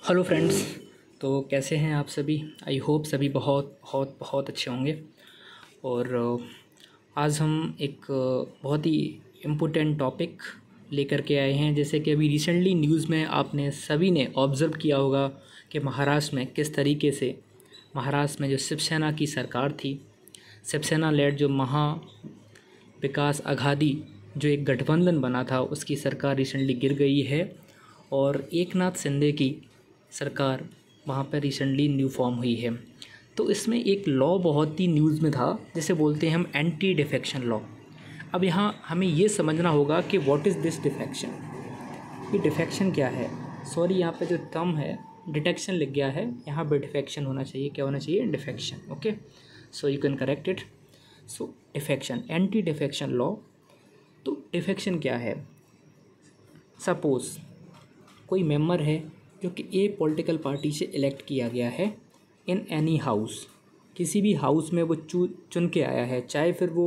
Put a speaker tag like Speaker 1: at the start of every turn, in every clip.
Speaker 1: Hello friends. तो कैसे हैं आप सभी? आई होप सभी बहुत बहुत बहुत अच्छे होंगे। और आज हम एक बहुत ही इम्पोर्टेंट टॉपिक लेकर के आए हैं। जैसे कि अभी रिसेंटली न्यूज़ में आपने सभी ने ऑब्ज़र्व किया होगा कि महाराष्ट्र में किस तरीके से महाराष्ट्र में जो शिवसेना की सरकार थी, शिवसेना लेड जो महा विकास आघाड़ी जो एक गठबंधन बना था, उसकी सरकार रिसेंटली गिर गई है और एकनाथ शिंदे की सरकार वहाँ पर रिसेंटली न्यू फॉर्म हुई है। तो इसमें एक लॉ बहुत ही न्यूज़ में था, जिसे बोलते हैं हम एंटी डिफेक्शन लॉ। अब यहाँ हमें ये समझना होगा कि व्हाट इज़ दिस डिफेक्शन, ये डिफेक्शन क्या है। सॉरी, यहाँ पे जो टर्म है डिटेक्शन लिख गया है, यहाँ पे डिफेक्शन होना चाहिए। क्या होना चाहिए? Defection. Okay, so you can correct it. So defection, anti defection law. तो डिफेक्शन क्या है? सपोज़ कोई मेंबर है जो कि ए पॉलिटिकल पार्टी से इलेक्ट किया गया है इन एनी हाउस, किसी भी हाउस में वो चुन के आया है, चाहे फिर वो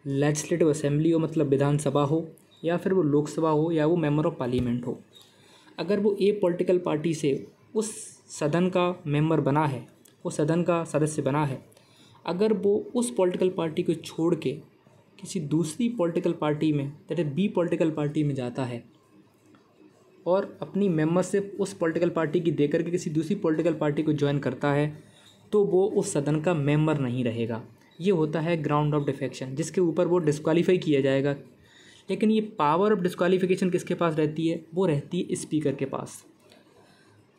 Speaker 1: लेजिस्लेटिव असेंबली हो, मतलब विधानसभा हो, या फिर वो लोकसभा हो, या वो मेंबर ऑफ पार्लियामेंट हो। अगर वो ए पॉलिटिकल पार्टी से उस सदन का मेंबर बना है, वो सदन का सदस्य बना है, अगर वो उस पॉलिटिकल पार्टी को छोड़ के किसी दूसरी पॉलिटिकल पार्टी में, that is B political party में जाता है और अपनी मेंबरशिप उस पॉलिटिकल पार्टी की देकर के किसी दूसरी पॉलिटिकल पार्टी को ज्वाइन करता है, तो वो उस सदन का मेंबर नहीं रहेगा। ये होता है ग्राउंड ऑफ डिफेक्शन, जिसके ऊपर वो डिस्क्वालीफाई किया जाएगा। लेकिन ये पावर ऑफ डिस्क्वालिफिकेशन किसके पास रहती है? वो रहती है स्पीकर के पास।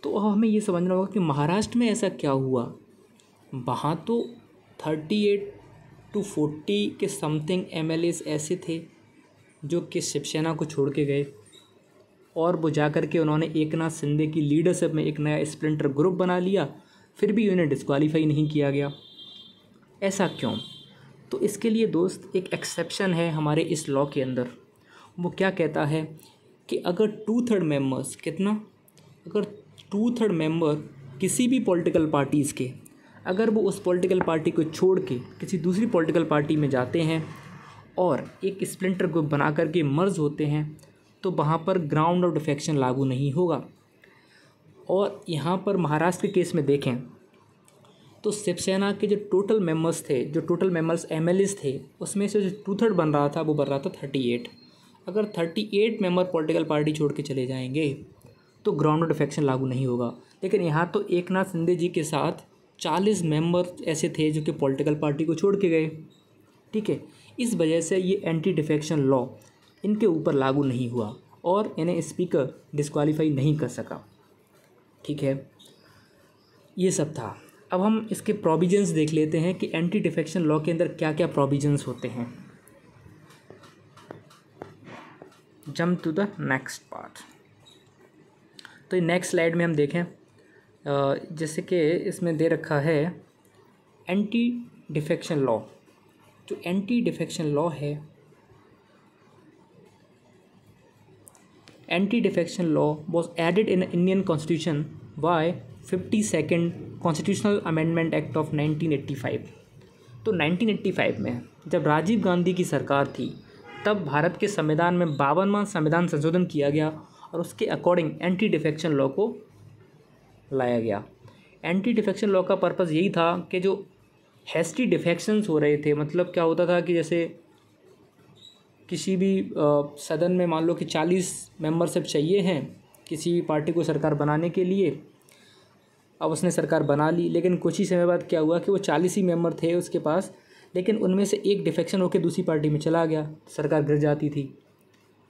Speaker 1: तो हमें ये समझना होगा कि महाराष्ट्र में ऐसा क्या हुआ। वहाँ तो 38 to 40 के समथिंग MLAs ऐसे थे जो कि शिवसेना को छोड़ के गए, और वो जा कर के उन्होंने एकनाथ शिंदे की लीडरशिप में एक नया स्प्लिंटर ग्रुप बना लिया, फिर भी उन्हें डिस्क्वालीफाई नहीं किया गया। ऐसा क्यों? तो इसके लिए दोस्त एक एक्सेप्शन है हमारे इस लॉ के अंदर। वो क्या कहता है कि अगर 2/3 मेंबर्स, कितना, अगर 2/3 मेंबर किसी भी पॉलिटिकल पार्टीज़ के, अगर वो उस पॉलिटिकल पार्टी को छोड़ के किसी दूसरी पॉलिटिकल पार्टी में जाते हैं और एक स्प्लिंटर ग्रुप बना करके मर्ज होते हैं, तो वहाँ पर ग्राउंड ऑफ डिफेक्शन लागू नहीं होगा। और यहाँ पर महाराष्ट्र के केस में देखें तो शिवसेना के जो टोटल मेंबर्स थे, जो टोटल मेंबर्स MLAs थे, उसमें से जो 2/3 बन रहा था, वो बन रहा था 38। अगर 38 मेंबर पॉलिटिकल पार्टी छोड़ के चले जाएंगे तो ग्राउंड ऑफ डिफेक्शन लागू नहीं होगा। लेकिन यहाँ तो एकनाथ शिंदे जी के साथ 40 मेंबर ऐसे थे जो कि पॉलिटिकल पार्टी को छोड़ के गए। ठीक है, इस वजह से ये एंटी डिफेक्शन लॉ इनके ऊपर लागू नहीं हुआ और इन्हें स्पीकर डिस्क्वालीफाई नहीं कर सका। ठीक है, ये सब था। अब हम इसके प्रोविजंस देख लेते हैं कि एंटी डिफेक्शन लॉ के अंदर क्या क्या प्रोविजंस होते हैं। Jump to the next part. तो नेक्स्ट स्लाइड में हम देखें, जैसे कि इसमें दे रखा है एंटी डिफेक्शन लॉ। जो एंटी डिफेक्शन लॉ है, anti defection law was added in Indian constitution by 52nd constitutional amendment act of 1985। तो 1985 में जब राजीव गांधी की सरकार थी, तब भारत के संविधान में 52वां संविधान संशोधन किया गया और उसके अकॉर्डिंग एंटी डिफेक्शन लॉ को लाया गया। एंटी डिफेक्शन लॉ का पर्पज़ यही था कि जो हैस्टी डिफेक्शंस हो रहे थे, मतलब क्या होता था कि जैसे किसी भी सदन में मान लो कि 40 मेंबरशिप चाहिए हैं किसी भी पार्टी को सरकार बनाने के लिए। अब उसने सरकार बना ली, लेकिन कुछ ही समय बाद क्या हुआ कि वो 40 ही मेंबर थे उसके पास, लेकिन उनमें से एक डिफेक्शन होकर दूसरी पार्टी में चला गया, सरकार गिर जाती थी।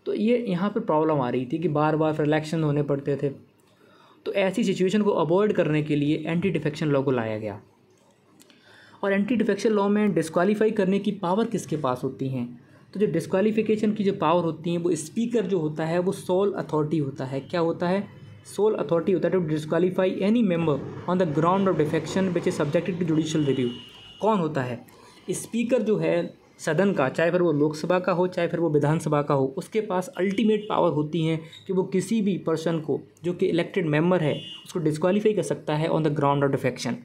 Speaker 1: तो ये यहाँ पर प्रॉब्लम आ रही थी कि बार बार फिर इलेक्शन होने पड़ते थे। तो ऐसी सिचुएशन को अवॉइड करने के लिए एंटी डिफेक्शन लॉ को लाया गया। और एंटी डिफेक्शन लॉ में डिस्क्वालीफाई करने की पावर किसके पास होती हैं? तो जो डिस्क्वालिफिकेशन की जो पावर होती हैं, वो स्पीकर जो होता है वो सोल अथॉरिटी होता है। क्या होता है? सोल अथॉरिटी होता है to disqualify any member on the ground of defection which is subjected to judicial review. कौन होता है? स्पीकर जो है सदन का, चाहे फिर वो लोकसभा का हो चाहे फिर वो विधानसभा का हो, उसके पास अल्टीमेट पावर होती हैं कि वो किसी भी पर्सन को जो कि इलेक्टेड मेंबर है उसको डिस्क्वालीफाई कर सकता है on the ground of defection.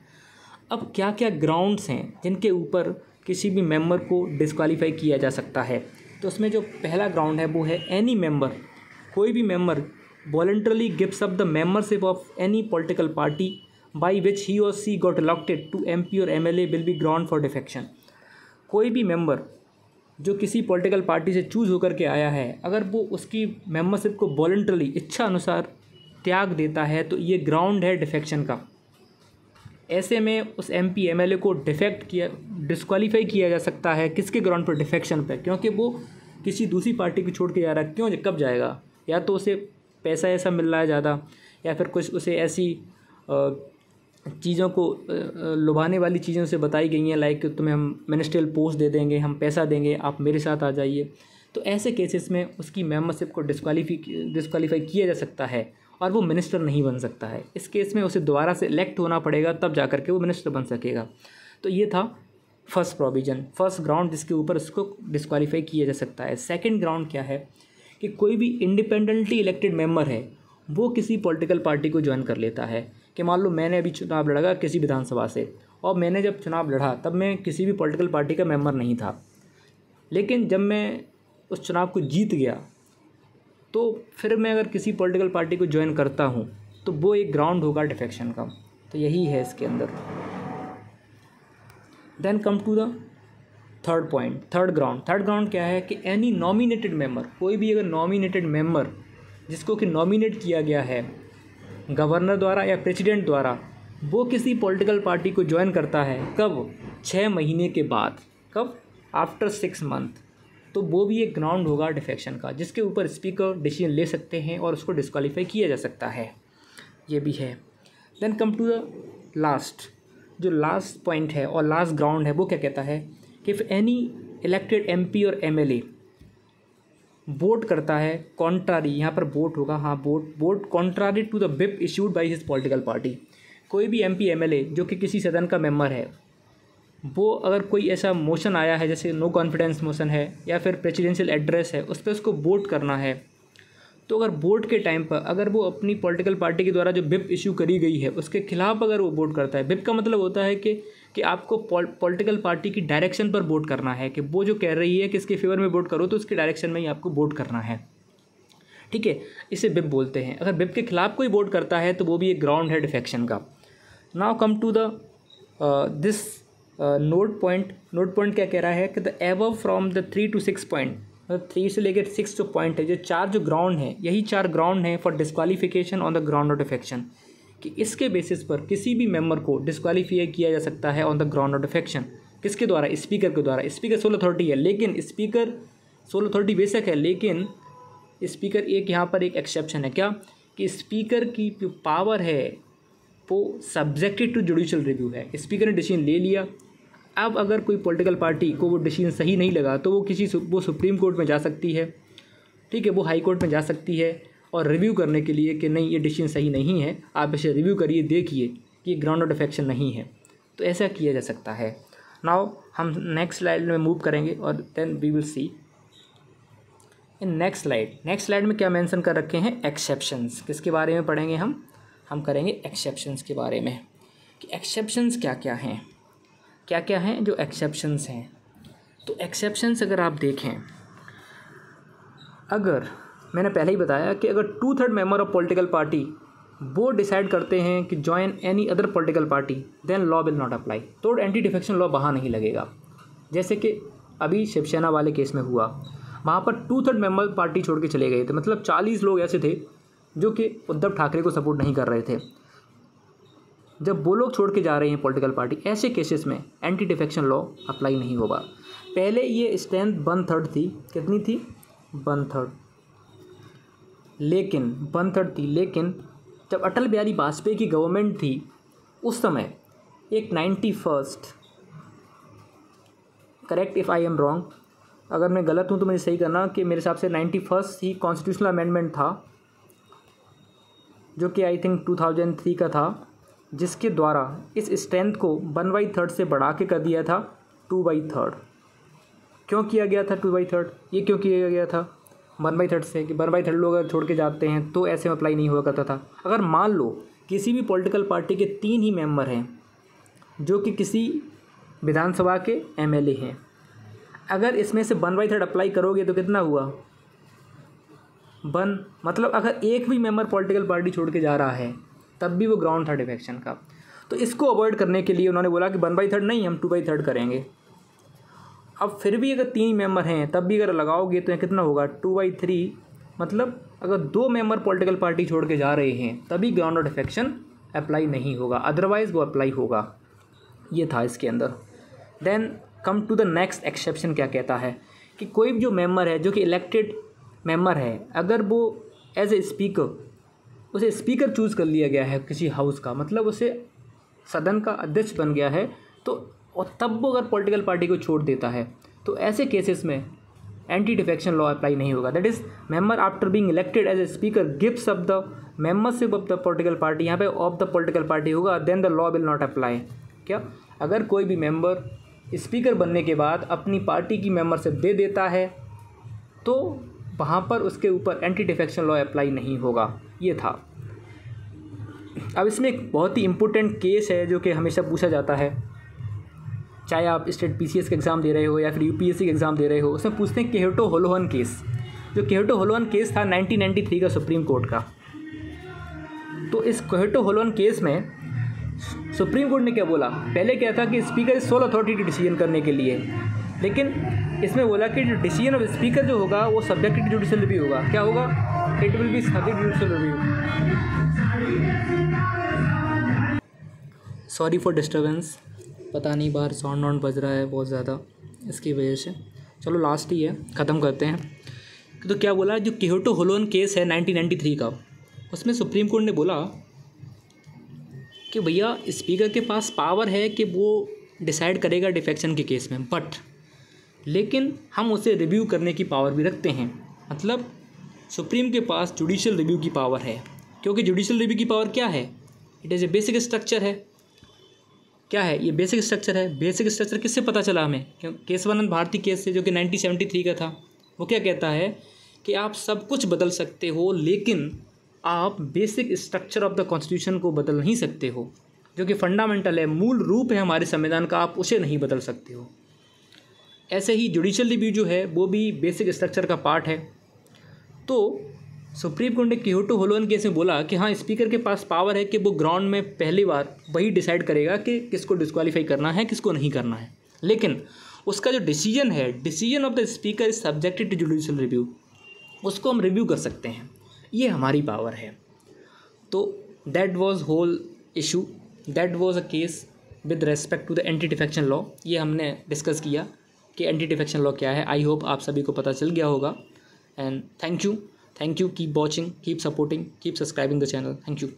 Speaker 1: अब क्या क्या ग्राउंड्स हैं जिनके ऊपर किसी भी मेंबर को डिस्क्वालीफाई किया जा सकता है? तो उसमें जो पहला ग्राउंड है वो है एनी मेंबर, कोई भी member voluntarily gives up the membership of any political party by which he or she got elected to MP or MLA will be ground for defection। कोई भी मेंबर जो किसी पॉलिटिकल पार्टी से choose होकर के आया है, अगर वो उसकी मेंबरशिप को वॉलंटरली इच्छा अनुसार त्याग देता है तो ये ग्राउंड है डिफेक्शन का। ऐसे में उस MP MLA को डिस्क्वालीफाई किया जा सकता है। किसके ग्राउंड पर? डिफेक्शन पे, क्योंकि वो किसी दूसरी पार्टी को छोड़ के जा रहा है। क्यों? कब जाएगा? या तो उसे पैसा ऐसा मिल रहा है ज़्यादा, या फिर कुछ उसे ऐसी चीज़ों को लुभाने वाली चीज़ों से बताई गई हैं, लाइक तुम्हें हम मिनिस्ट्रियल पोस्ट दे देंगे, हम पैसा देंगे, आप मेरे साथ आ जाइए। तो ऐसे केसेस में उसकी मेंबरशिप को डिस्क्वालीफाई किया जा सकता है और वो मिनिस्टर नहीं बन सकता है। इस केस में उसे दोबारा से इलेक्ट होना पड़ेगा, तब जा कर के वो मिनिस्टर बन सकेगा। तो ये था फर्स्ट प्रोविज़न, फर्स्ट ग्राउंड जिसके ऊपर उसको डिस्क्वालीफाई किया जा सकता है। सेकेंड ग्राउंड क्या है कि कोई भी इंडिपेंडेंटली इलेक्टेड मेंबर है वो किसी पॉलिटिकल पार्टी को ज्वाइन कर लेता है। कि मान लो मैंने अभी चुनाव लड़ा किसी विधानसभा से, और मैंने जब चुनाव लड़ा तब मैं किसी भी पॉलिटिकल पार्टी का मेंबर नहीं था, लेकिन जब मैं उस चुनाव को जीत गया तो फिर मैं अगर किसी पॉलिटिकल पार्टी को ज्वाइन करता हूँ तो वो एक ग्राउंड होगा डिफेक्शन का। तो यही है इसके अंदर। Then come to the third point, third ground क्या है कि एनी नॉमिनेटेड मेंबर, कोई भी अगर नॉमिनेटेड मेंबर जिसको कि नॉमिनेट किया गया है गवर्नर द्वारा या प्रेसिडेंट द्वारा, वो किसी पॉलिटिकल पार्टी को ज्वाइन करता है, कब? 6 महीने के बाद। कब? After 6 month. तो वो भी एक ग्राउंड होगा डिफेक्शन का, जिसके ऊपर स्पीकर डिसीजन ले सकते हैं और उसको डिस्क्वालीफाई किया जा सकता है। ये भी है। Then come to the last, जो लास्ट पॉइंट है और लास्ट ग्राउंड है, वो क्या कहता है कि इफ़ एनी इलेक्टेड MP और MLA वोट करता है कॉन्ट्रारी, यहाँ पर वोट होगा, हाँ vote contrary to the whip issued by his political party. कोई भी MP MLA जो कि किसी सदन का मेंबर है, वो अगर कोई ऐसा मोशन आया है जैसे नो कॉन्फिडेंस मोशन है या फिर प्रेसिडेंशियल एड्रेस है, उस पर उसको वोट करना है, तो अगर वोट के टाइम पर अगर वो अपनी पॉलिटिकल पार्टी के द्वारा जो विप इशू करी गई है उसके खिलाफ अगर वो वोट करता है, विप का मतलब होता है कि आपको पॉलिटिकल पार्टी की डायरेक्शन पर वोट करना है, कि वो जो कह रही है कि इसके फेवर में वोट करो तो उसके डायरेक्शन में ही आपको वोट करना है। ठीक है, इसे विप बोलते हैं। अगर विप के खिलाफ कोई वोट करता है तो वो भी एक ग्राउंड है डिफेक्शन का। Now come to the this note point क्या कह रहा है कि the above from the 3 to 6 point, मतलब 3 से लेकर 6 जो पॉइंट है, जो 4 जो ग्राउंड है, यही 4 ग्राउंड हैं for disqualification on the ground of defection, कि इसके बेसिस पर किसी भी मेंबर को डिस्क्वालीफाई किया जा सकता है on the ground of defection. किसके द्वारा? स्पीकर के द्वारा। स्पीकर सोल अथॉरिटी है, लेकिन स्पीकर सोल अथॉरिटी बेशक है, लेकिन स्पीकर एक यहाँ पर एक एक्सेप्शन है। क्या? कि स्पीकर की जो पावर है वो सब्जेक्टेड टू जुडिशियल रिव्यू है। स्पीकर ने डिसीजन ले लिया, अब अगर कोई पॉलिटिकल पार्टी को वो डिसीजन सही नहीं लगा तो वो सुप्रीम कोर्ट में जा सकती है, ठीक है, वो हाई कोर्ट में जा सकती है और रिव्यू करने के लिए कि नहीं ये डिसीजन सही नहीं है, आप इसे रिव्यू करिए, देखिए कि ये ग्राउंड ऑफ डिफेक्शन नहीं है। तो ऐसा किया जा सकता है। नाउ हम नेक्स्ट स्लाइड में मूव करेंगे और then we will see in next slide में क्या मेंशन कर रखे हैं? एक्सेप्शंस। किसके बारे में पढ़ेंगे हम करेंगे एक्सेप्शंस के बारे में, कि एक्सेप्शंस क्या क्या हैं जो एक्सेप्शंस हैं। तो एक्सेप्शंस अगर आप देखें, अगर मैंने पहले ही बताया कि अगर 2/3 मेंबर ऑफ पॉलिटिकल पार्टी वो डिसाइड करते हैं कि join any other political party, then law will not apply, तो एंटी डिफेक्शन लॉ वहाँ नहीं लगेगा। जैसे कि अभी शिवसेना वाले केस में हुआ, वहाँ पर 2/3 मेंबर पार्टी छोड़ के चले गए थे, मतलब 40 लोग ऐसे थे जो कि उद्धव ठाकरे को सपोर्ट नहीं कर रहे थे। जब वो लोग छोड़ के जा रहे हैं पॉलिटिकल पार्टी, ऐसे केसेस में एंटी डिफेक्शन लॉ अप्लाई नहीं होगा। पहले ये स्ट्रेंथ 1/3 थी, कितनी थी? 1/3, लेकिन जब अटल बिहारी वाजपेयी की गवर्नमेंट थी उस समय एक 91st, correct if I am wrong, अगर मैं गलत हूँ तो मुझे सही करना, कि मेरे हिसाब से 91st ही कॉन्स्टिट्यूशनल अमेंडमेंट था जो कि आई थिंक 2003 का था, जिसके द्वारा इस स्ट्रेंथ को 1/3 से बढ़ा के कर दिया था 2/3। क्यों किया गया था 2/3? ये क्यों किया गया था 1/3 से, कि 1/3 लोग अगर छोड़ के जाते हैं तो ऐसे में अप्लाई नहीं हुआ करता था। अगर मान लो किसी भी पॉलिटिकल पार्टी के 3 ही मेंबर हैं जो कि किसी विधानसभा के MLA हैं, अगर इसमें से 1/3 अप्लाई करोगे तो कितना हुआ? वन मतलब अगर एक भी मेंबर पॉलिटिकल पार्टी छोड़ के जा रहा है तब भी वो ग्राउंड था डिफेक्शन का। तो इसको अवॉइड करने के लिए उन्होंने बोला कि 1/3 नहीं, हम 2/3 करेंगे। अब फिर भी अगर 3 मेंबर हैं तब भी अगर लगाओगे तो कितना होगा 2/3, मतलब अगर 2 मेंबर पॉलिटिकल पार्टी छोड़ के जा रहे हैं तभी ग्राउंड ऑफ डिफेक्शन अप्लाई नहीं होगा, अदरवाइज़ वो अप्लाई होगा। ये था इसके अंदर। Then come to the next exception. क्या कहता है कि कोई भी जो मेंबर है जो कि इलेक्टेड मेंबर है, अगर वो एज ए स्पीकर, उसे स्पीकर चूज़ कर लिया गया है किसी हाउस का, मतलब उसे सदन का अध्यक्ष बन गया है, तो और तब वो अगर पॉलिटिकल पार्टी को छोड़ देता है तो ऐसे केसेस में एंटी डिफेक्शन लॉ अप्लाई नहीं होगा। That is member after being elected as a speaker gives up the membership of the political party, यहाँ पे ऑफ द पॉलिटिकल पार्टी होगा, then the law will not apply. क्या अगर कोई भी member speaker बनने के बाद अपनी पार्टी की मेंबरशिप दे देता है तो वहाँ पर उसके ऊपर एंटी डिफेक्शन लॉ अप्लाई नहीं होगा। ये था। अब इसमें एक बहुत ही इम्पोर्टेंट केस है जो कि हमेशा पूछा जाता है, चाहे आप स्टेट पीसीएस का एग्ज़ाम दे रहे हो या फिर यूपीएससी का एग्ज़ाम दे रहे हो, उसमें पूछते हैं केहोटो होलोवन केस। जो केहोटो होलोवन केस था 1993 का सुप्रीम कोर्ट का। तो इस केहोटो होलोवन केस में सुप्रीम कोर्ट ने क्या बोला, पहले क्या था कि speaker is soul authority decision करने के लिए, लेकिन इसमें बोला कि जो डिसीजन ऑफ स्पीकर जो होगा वो सब्जेक्ट टू जुडिशियल रिव्यू होगा। क्या होगा, it will be subject judicial review. Sorry for disturbance, पता नहीं बाहर साउंड बज रहा है बहुत ज़्यादा, इसकी वजह से। चलो लास्ट ही है, ख़त्म करते हैं। तो क्या बोला, जो केहोटो होलोवन केस है 1993 का, उसमें सुप्रीम कोर्ट ने बोला कि भैया स्पीकर के पास पावर है कि वो डिसाइड करेगा डिफेक्शन के केस में, बट लेकिन हम उसे रिव्यू करने की पावर भी रखते हैं। मतलब सुप्रीम के पास जुडिशियल रिव्यू की पावर है, क्योंकि जुडिशियल रिव्यू की पावर क्या है, it is a basic structure है। क्या है ये बेसिक स्ट्रक्चर है। बेसिक स्ट्रक्चर किससे पता चला हमें, क्यों, केशवानंद भारती केस से, जो कि 1973 का था। वो क्या कहता है कि आप सब कुछ बदल सकते हो लेकिन आप basic structure of the constitution को बदल नहीं सकते हो, जो कि फंडामेंटल है, मूल रूप है हमारे संविधान का, आप उसे नहीं बदल सकते हो। ऐसे ही जुडिशियल रिव्यू जो है वो भी बेसिक स्ट्रक्चर का पार्ट है। तो सुप्रीम कोर्ट ने केहोटो होलोवन केस में बोला कि हाँ, स्पीकर के पास पावर है कि वो ग्राउंड में पहली बार वही डिसाइड करेगा कि किसको डिस्क्वालीफाई करना है, किसको नहीं करना है, लेकिन उसका जो डिसीजन है, decision of the speaker is subjected to judicial review, उसको हम रिव्यू कर सकते हैं। ये हमारी पावर है। तो that was whole issue, that was a case with respect to the anti defection law. ये हमने डिस्कस किया कि एंटी डिफेक्शन लॉ क्या है। आई होप आप सभी को पता चल गया होगा। And thank you, keep watching, keep supporting, keep subscribing the channel. Thank you.